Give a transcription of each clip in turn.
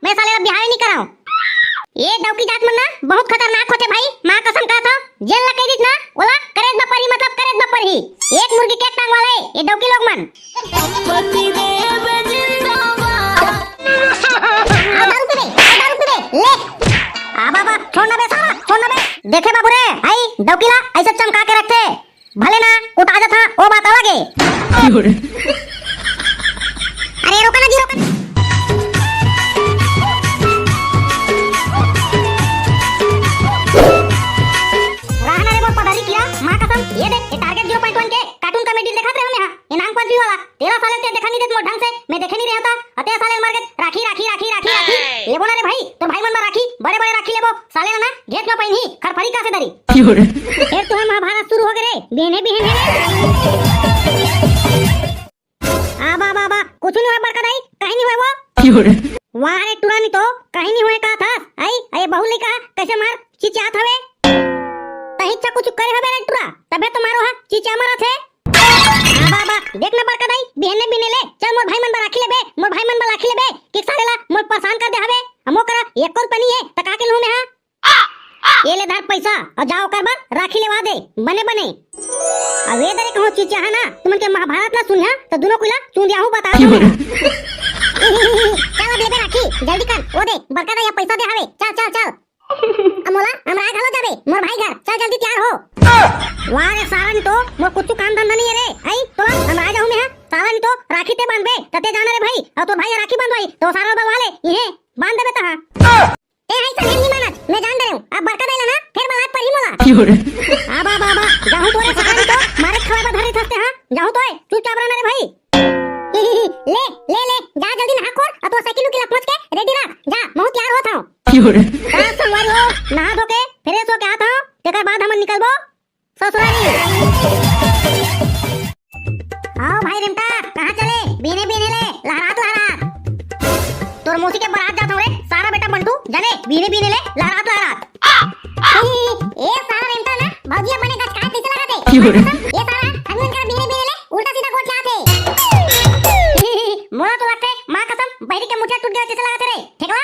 मैं साले बिहार नहीं कराऊं। ये डौकी जात मन ना बहुत खतरनाक होते भाई, मां कसम का था जेल ला कह दिस ना ओला करेज बपर ही मतलब करेज बपर ही एक मुर्गी के एक टांग वाला है ये डौकी लोग मन। पति देव जिंदाबाद दारू पी दे ले आ बाबा छोड़ना बे साला छोड़ना बे। देखे बाबू रे आई डौकीला ऐसे चमका के रखते भले ना कुटा जा था वो बात अलग है। अरे रोका ना जी रोका। ये देख ये टारगेट 0.1 के कार्टून कॉमेडी दिखाते रहे हम यहां इनाम पर भी वाला 13 साल से देखा नहीं देत मोर ढंग से मैं देखे नहीं रहता अते साले मार के राखी राखी राखी राखी राखी लेबो ना रे भाई तो भाई मन में राखी बड़े बड़े राखी लेबो साले ना घेत ना पहिनी खरफड़ी का से दरी फिर तो महाभारत शुरू हो गए रे बहने बहने आ बाबा कुछ नहीं हुआ बरका दाई कहीं नहीं हुआ वो वाह रे टुरानी तो कहीं नहीं हुए का था आई अरे बहु लेका कैसे मार चिचात हवे तही चा कुछ करे हबे रे टुरा तबे तो मारो हा चिचा मारा थे हां बाबा देखना बरका दाई बहने बिने ले चल मोर भाई मन बा राखी लेबे मोर भाई मन बा राखी लेबे कि साले ला मोर परेशान कर दे हबे हमो करा एक कोन पनी है तका के लहू में हां ये ले धार पैसा और जाओ कर बा राखी लेवा दे बने बने अब ये दरे कहो चिचा है ना तुमन के महाभारत ला सुनया तो दोनों कोला सुन दिया हूं बता चल अब लेबे राखी जल्दी कर ओ दे बरका दाई पैसा दे हवे चल चल चल अमोला हमरा घलो जाबे मोर भाई घर चल जल्दी तैयार हो। वाह रे सारन तो मोर कुछ काम धंधा नहीं है रे आई तो हमरा जाऊं मैं सारन तो राखी ते बांधबे तते जाना रे भाई और तो भाई राखी बांधवाई तो सारा बलवा ले ये बांध देबे ता ए हाय सन नहीं मानत मैं जान दे हूं अब बरका देला ना फिर बात पर ही मोला आ बाबा जाऊं तो रे सारन तो मारे खवा धरे थसते हां जाऊं तो चुपचाप रहना रे भाई ले ले ले जा जल्दी नहा खोर और तो साइकिल की लपच के रेडी रख जा मैं तैयार होता हूं संगवारी हो नहा धो के फ्रेश हो के आता हूं तेकर बाद हम निकलबो ससुराली। आओ भाई रिमटा कहां चले बीने बीने ले लहरात तोर मौसी के बारात जात हूं रे सारा बेटा बंटू जाने बीने बीने ले लहरात ए सारा रिमटा ना भौजिया बने गच का कैसे लगाते ये सारा हनुमान का बीने बीने ले उल्टा सीधा गोट जाते मोरा तो लगते मां कसम बैरी के मुठिया टूट गया कैसे लगाते रे ठेकला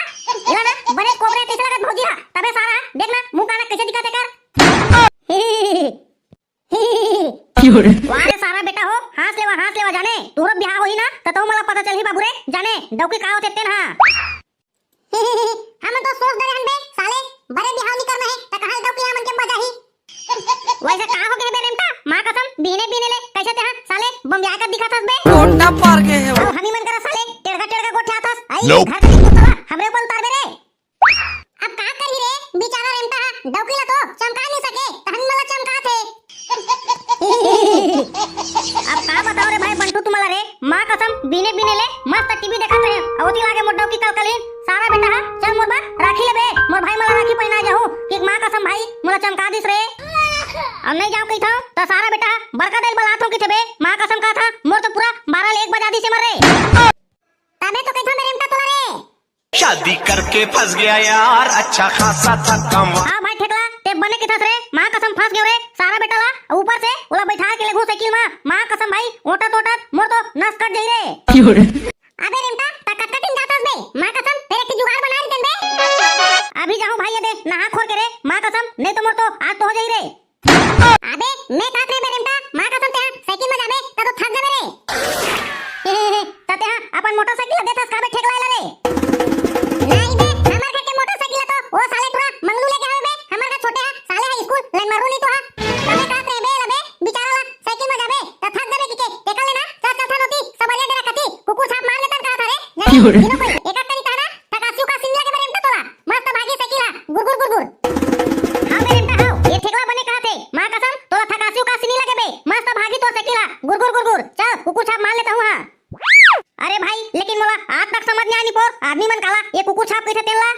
इला ना बड़े कोबरे कैसे लगत भौजिया तबे सारा देखना मुंह काना कैसे दिखाते कर वारे सारा बेटा हो हाथ लेवा जाने तोर बियाह होई ना तो मला पता चलही बाबू रे जाने डौकी का होते तेन हां हम तो सोच दे हन बे साले बड़े बियाह नहीं करना है त कहां डौकी हमन के मजा ही वैसे का हो गए बे रेमटा मां कसम बीने बीने ले कैसे ते हां साले बम बियाह कर दिखातस बे कोटा पार के है हमी मन करा साले टेड़का गोठे आतस आई घर के कुत्ता हमरे ऊपर उतार दे रे अब का करी रे बेचारा रेमटा डौकीला तो चमका नहीं सके त हम मला चमका थे अब का बताओ रे भाई बंटू तुम्हारा रे मां कसम बीने बीने ले मस्त टीवी देखत रहे अवती लागे मोर डौकी कलकलीन सारा बेटा चल मोर बा राखी लेबे मोर भाई मला राखी पहना जाहू कि मां कसम भाई मोला चमका दिस रे अब नहीं जाऊं कहीं था तो सारा बेटा बरका दिल बलातों की थे बे मां कसम का था मोर तो पूरा 12 ले 1 बजा दी से मर रे तबे तो कहीं था मेरे इमता तोला रे शादी करके फंस गया यार अच्छा खासा था कम। हां भाई ठेकला ते बने के थस रे मां कसम फंस गयो रे सारा बेटा ला ऊपर से ओला बैठा के ले घु साइकिल में मां कसम भाई ओटा टोटा मोर तो नस कट जाई रे अबे रिमटा तक कटिंग जातस बे मां कसम तेरे की जुगाड़ बना दी बे अभी जाऊं भाई ये दे नहा खोर के रे मां कसम नहीं तो मोर तो आज तो हो जाई रे अबे मैं काट रे बेरिमटा मां कसम ते साइकिल में जाबे त तो थक जाबे रे तते अपन मोटरसाइकिल देतस काबे ठेकला रे नहीं बे हमर घर के मोटरसाइकिल तो ओ साले पूरा मंगलू लेके आवे बे हमर का छोटे साले हाई स्कूल ले मारू नहीं तो तबे काट रे बे लबे बेचारा ला साइकिल में जाबे त थक जाबे के टेका लेना चल चल नोती सबरिया दे रखती कुकुर छाप मार लेता का था रे दिनो कोई एक करी ताना तकासु का सिंगला के बेरिमटा तोला मस्त भागी साइकिल गुर गुर हां बेरिमटा हां ये ठेकला बने कहा थे मां कसम तोला थकासु का सिनी लगे बे मस्त भागी तो साइकिल गुर चल कुकुर छाप मार लेता हूं हां अरे भाई लेकिन मोला आज तक समझ नहीं आनी पोर आदमी मन काला ये कुकुर छाप कैसे तेलला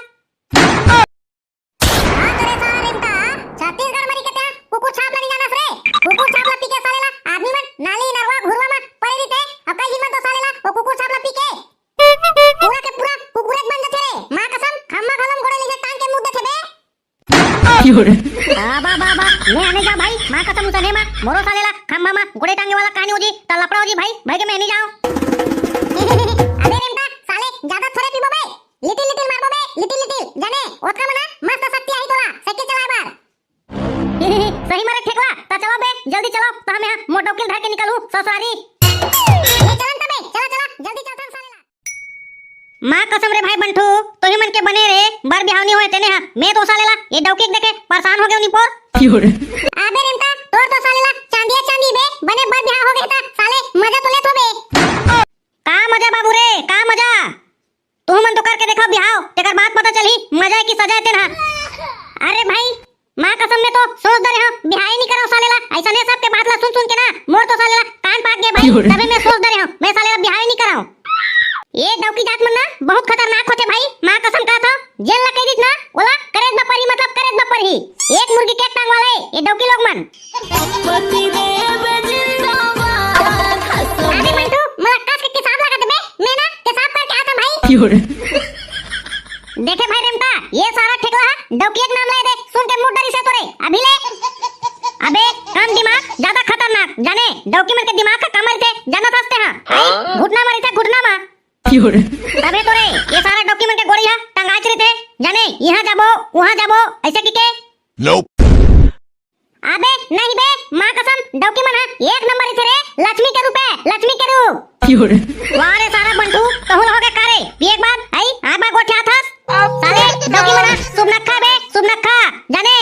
हां करे सारा रिमटा छत्तीसगढ़ मरी के कुकुर छाप नहीं जाना रे कुकुर छाप ला पीके सालेला आदमी मन नाली नरवा घुरवा में पड़े रहते अब कई हिम्मत तो सालेला वो कुकुर छाप ला पीके पूरा के पूरा कुकुरत बन जाते रे मां कसम खम्मा खलम गोड़े ले टांग के मुंह देते बे बाबा मैं आने जा भाई मां कसम उतने मा मोरो सालेला खम्मा मा गोड़े टांगे वाला कहानी हो जी त लपड़ा हो जी भाई के मैं नहीं जाऊं अबे रेमटा साले ज्यादा थोड़े पीबो बे लिटिल मार माँ कसम रे भाई बंठू तो ही मन के बने रे बर बिहावनी होए तेने हा मैं तो सालेला ये डौकी देखे परेशान हो गए उनी पर अबे रेमता तोर तो सालेला चांदी बे बने बर बिहाव हो गए ता साले मजा तो लेत होबे का मजा बाबू रे का मजा तू मन तो करके देखो बिहाव तेकर बात पता चली मजा की सजा है तेरा अरे भाई माँ कसम में तो सोच दे रहा बिहाव ही नहीं करो सालेला ऐसा नहीं सबके बात ला सुन के ना मोर तो सालेला कान पाक गए भाई तबे मैं सोच दे रहा हूं मैं सालेला बिहाव ही नहीं कराऊं ये डौकी जात मन ना बहुत खतरनाक होते भाई माँ कसम का था जेल ला कह दीस ना ओला करेज बपरी मतलब करेज बपर ही एक मुर्गी के टांग वाला है ये डौकी लोग मन अरे मंटू मला कस के हिसाब लगा दे बे मैं ना हिसाब करके आता भाई देखे भाई रेमता ये सारा ठेकला डौकी एक नाम ले दे सुन के मुंह डरी से तोरे अभी ले अबे कम दिमाग ज्यादा खतरनाक जाने डौकी मन के दिमाग का कमर थे जाना फंसते हैं घुटना मारी थे घुटना मा तबे तो रे ये सारा डॉक्यूमेंट के गोड़िया टंगाच रहे थे जाने यहाँ जाबो वहाँ जाबो ऐसे की Nope. अबे नहीं बे माँ कसम डॉक्यूमेंट है एक नंबर ही थे रे लक्ष्मी के रूप है लक्ष्मी के रूप वारे सारा बंटू कहूँ हो गए कारे एक बार आई आबा गोठे आथस साले डॉक्यूमेंट शुभ नखा जाने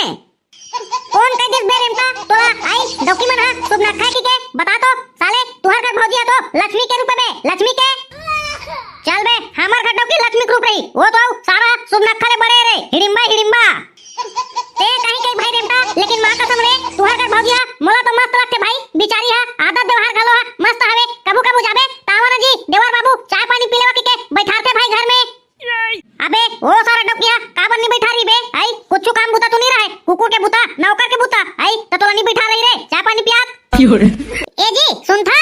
कौन कह दिस बे रेमता तोला आई डॉक्यूमेंट है शुभ नखा की के बता तो साले तुहर का भौजिया तो लक्ष्मी के रूप में लक्ष्मी के चल बे हमर खड्डो की लक्ष्मी ग्रुप रही वो तो सारा शुभ नखले बड़े रे हिडिंबा ते कहीं भाई रेमता लेकिन मां कसम रे तुहर कर भौजिया मोला तो मस्त लगते भाई बिचारी हा आदत व्यवहार घलो हा मस्त हवे कबू जाबे तावन जी देवर बाबू चाय पानी पीलेवा के बैठाते भाई घर में अबे ओ सारा डकिया काबर नहीं बैठा रही बे आई कुछ काम बुता तो नहीं रहे कुकुर के बुता नौकर के बुता आई तो तोला नहीं बैठा रही रे चाय पानी पियात ए जी सुन था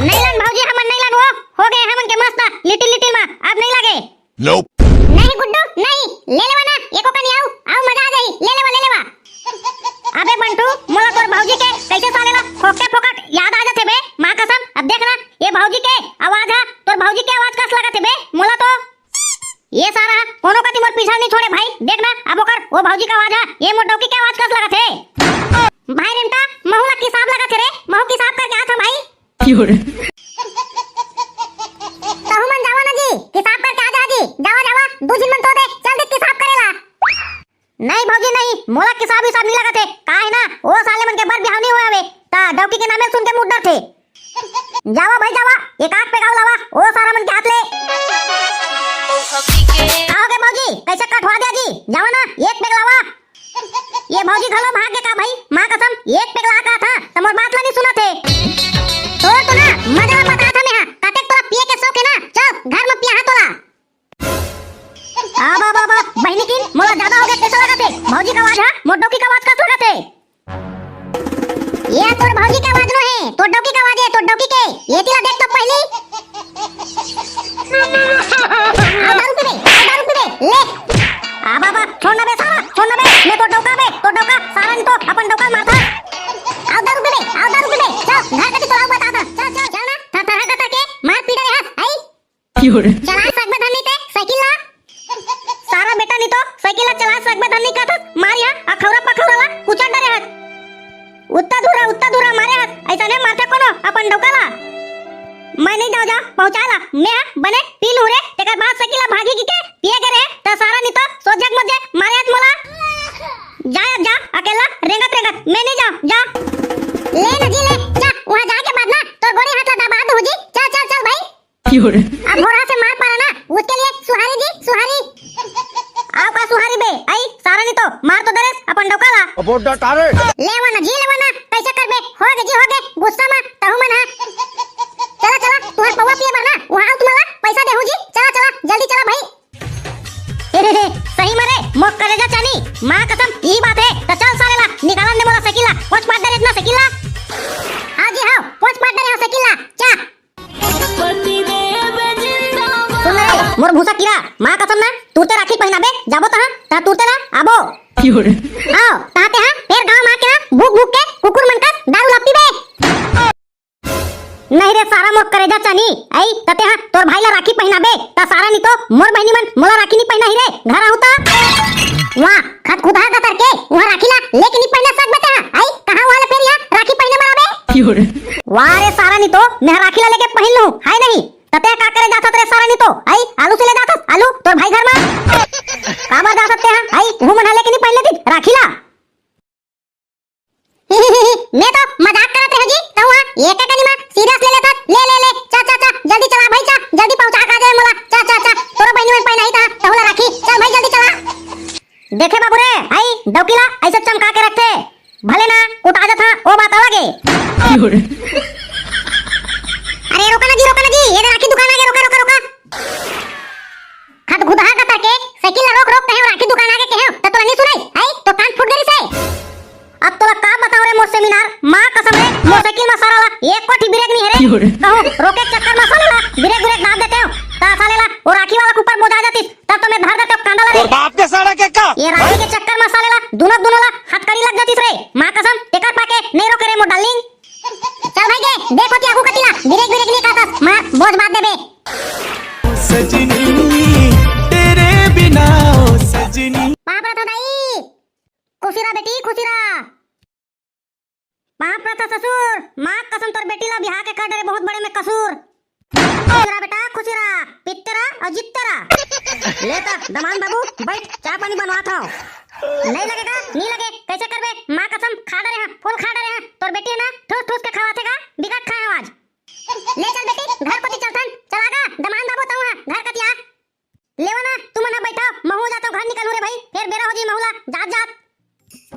नैलन भौजी हमन नैलन वो हो गए हमन के मस्त लिटिल में अब नहीं लगे Nope. नहीं गुड्डू नहीं ले लेवा ना एको कनी आओ मजा आ जाई ले लेवा अबे बंटू मोला तोर भौजी के कैसे सालेला फोके फोकट याद आ जाते बे मां कसम अब देखना ये भौजी के आवाज है तोर भौजी के आवाज कस लगाते बे मोला तो ये सारा कोनो कति मोर पीछा नहीं छोड़े भाई देखना अब ओकर वो भौजी का आवाज है ये मोर डौकी के आवाज कस लगाते भाई रेमता महूला की हिसाब लगाते रे महू की हिसाब करके आता भाई कहू मन जावा ना जी हिसाब करके आजा जी जावा दो दिन मन तो दे चल दे हिसाब करेला नहीं भौजी नहीं मोला हिसाब नहीं लगाते का है ना वो साले मन के बर बिहाव नहीं हुआ वे ता डौकी के नामे सुन के मुद्दा थे जावा भाई जावा एक आग पे गाव लावा ओ सारा मन के हाथ ले आओगे भौजी कैसे कटवा दिया जी जावा ना एक पेग लावा ये भौजी घलो भाग के का भाई मां कसम एक पेग ला का था तमोर बात ला नहीं सुना थे तो ना मजा बता था मैं काटे तोरा पिए के शौक है ना चल घर में पिया हा तोला आ बाबा बहनी की मोला ज्यादा हो गया कैसा लगा थे भौजी का आवाज है मोर डौकी का आवाज का लगा थे ये तोर भौजी का आवाज नो है तोर डौकी का आवाज है तोर डौकी के ये तिला देख तो पहले आ दारू पी ले आ बाबा छोड़ना बे मैं तो डौका सारा नहीं तो अपन डौका मारता आओ दारू पी ले चल घर का तोरा बता था चल ना था के मार पीड़े रे हाथ आई चला सकबे धनी ते साइकिल ला सारा बेटा नहीं तो साइकिल ला चला सकबे धनी का था मारिया अखौरा पखौरा कुछ डरे हाथ उत्ता दूरा मारे हाथ ऐसा नहीं मारते कोनो अपन डौका ला मैं नहीं जाऊं जा पहुंचाला मैं बने पी लूं रे तेकर बाद साइकिल भागी की के पिए के रे त सारा नहीं तो सोजक मत जे मारे हाथ मोला जा अकेला रेंगत मैं नहीं जाऊं जा ले ना जी ले जा वहां जाके बाद ना तो गोरी हाथ ला दबा दो जी चल भाई अब घोड़ा से मार पारा ना उसके लिए सुहारी आओ का सुहारी बे आई सारा नहीं तो मार तो दरेस अपन डौका ला About that are लेवा ना कैसे कर बे हो गए गुस्सा में तहु मन है चला तुहर पवा पिए बरना वहां तुम्हारा पैसा देहु जी चला जल्दी चला भाई सही मरे मोक करेजा चानी मां कसम ई बात है तो चल सालेला निकालन दे मोला सकीला पोच पाट दे इतना सकीला हां जी हां पोच पाट दे सकीला चा सुन रे मोर भूसा कीड़ा मां कसम ना तूते राखी पहनाबे जाबो तहां ता तूते ना आबो आओ ताते हां फिर गांव मां के भूख के कुकुर मन का दारू लपटी बे नहीं रे सारा मोर करेजा चानी आई तते हां तोर भाई ला राखी पहनाबे ता सारा नहीं तो मोर बहनी मन मोला राखी नहीं पहना ही रे घर आऊ ता वाह खत खुदा का करके वहां राखी ला लेकिन नहीं पहना सकबे ता आई कहां वाले फिर यहां राखी पहने मराबे वाह रे सारा नहीं तो मैं राखी ला लेके पहन लूं हाय नहीं तते का करे जात रे सारा नी तो आई आलू से ले जात आलू तोर भाई घर में काबर जा सकते हैं आई वो मन हले कि नहीं पहले दिन राखीला मैं तो मजाक करत रह जी तो वहां एक कनी में सीरियस ले लेता ले चा जल्दी चला भाई चा जल्दी पहुंचा का दे मोला चा तोरा बहनी में पहना ही था तहुला राखी चल भाई जल्दी चला देखे बाबू रे आई डौकीला ऐसे चमका के रखते भले ना कुटा जा था वो बात अलग है अरे रोका ना जी ये राखी दुकान आ गया रोका हाथ खुदा का करके साइकिल रोक कहे राखी दुकान आ गए कहे तो तोला नहीं सुनाई आई तो कान फूट गई से अब तोला का बताओ रे मोर सेमिनार मां कसम रे मोटरसाइकिल में सारा एक कोठी ब्रेक नहीं है रे कहूं रोके चक्कर में साला ब्रेक दाब देते हो ता सालेला वो राखी वाला के ऊपर बोझ आ जाती तब तो मैं धर देते कांदा रे और बाप के साड़ा के का ये राखी के चक्कर में सालेला दोनों ला हथकड़ी लग जाती रे मां कसम टिकट पाके नहीं रोके रे मोर डार्लिंग चल भाई के देखो ती आगू कतिला ब्रेक नहीं काटस मां बोझ बात देबे सजनी तेरे बिना ओ सजनी महाप्रथा दाई खुशीरा बेटी खुशीरा महाप्रथा ससुर मां कसम तोर बेटी ला बिहार के कर डरे बहुत बड़े में कसूर खुशीरा बेटा खुशीरा पितरा और जितरा लेता दमान बाबू बैठ चाय पानी बनवा था नहीं लगेगा नहीं लगे कैसे करबे मां कसम खा डरे हैं फुल खा डरे हैं तोर बेटी ना ठूस के खवातेगा बिगट खाए आज ले चल बेटी घर पति चलथन चलागा दमान बाबू तऊ घर कतिया लेवा ना तुम ना बैठा महू जातो घर निकलू रे भाई फिर बेरा हो जी महूला जात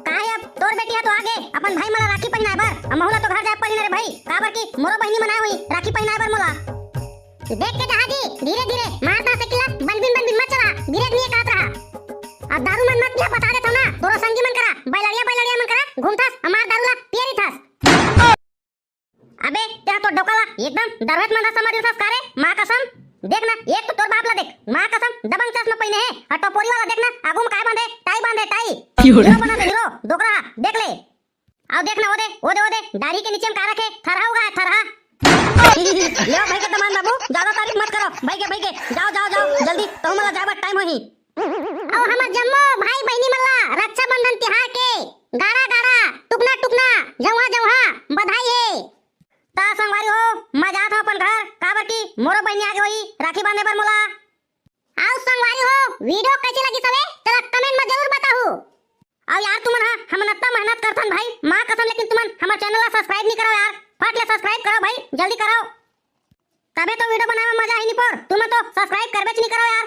काहे अब तोर बेटी है तो आगे अपन भाई मला राखी पहनाए बर अब महूला तो घर जाए पड़ी रे भाई काबर की मोरो बहनी मनाए हुई राखी पहनाए बर मोला देख के जहाजी धीरे मारता सकिला बनबिन मत चला धीरे धीरे काट रहा अब दारू मन मत पिया बता देता ना तोरो संगी मन करा बैलड़िया मन करा घूमथास हमार दारूला पियरी थास अबे त्या तो डोकाला एकदम दरवेत मंदा समझ थास कारे मां कसम देख ना एक तो तोर बाप ला देख मां कसम दबंग चश्मा पहने है और टोपोरी वाला देख ना आगू में काय बांधे टाई हीरो बना दे हीरो दोकरा देख ले आओ देख ना ओदे दाढ़ी के नीचे में का रखे थरहा होगा थरहा ले भाई के दमान बाबू ज्यादा तारीफ मत करो भाई के जाओ जल्दी तो मला जाबा टाइम होही और हमर जम्मो भाई बहनी मल्ला रक्षा बंधन त्योहार के गाड़ा टुकना जौहा बधाई है ता संगवारी हो मजा था अपन घर काबर की मोरो बहनी आगे होई राखी बांधे पर मोला आओ संगवारी हो वीडियो कैसी लगी सबे जरा कमेंट में जरूर बताओ और यार तुमन हम नत्ता मेहनत करथन भाई मां कसम लेकिन तुमन हमर चैनल ला सब्सक्राइब नहीं करो यार फट ले सब्सक्राइब करो भाई जल्दी करो तबे तो वीडियो बनावे में मजा आई नहीं पर तुम तो सब्सक्राइब करबे नहीं करो यार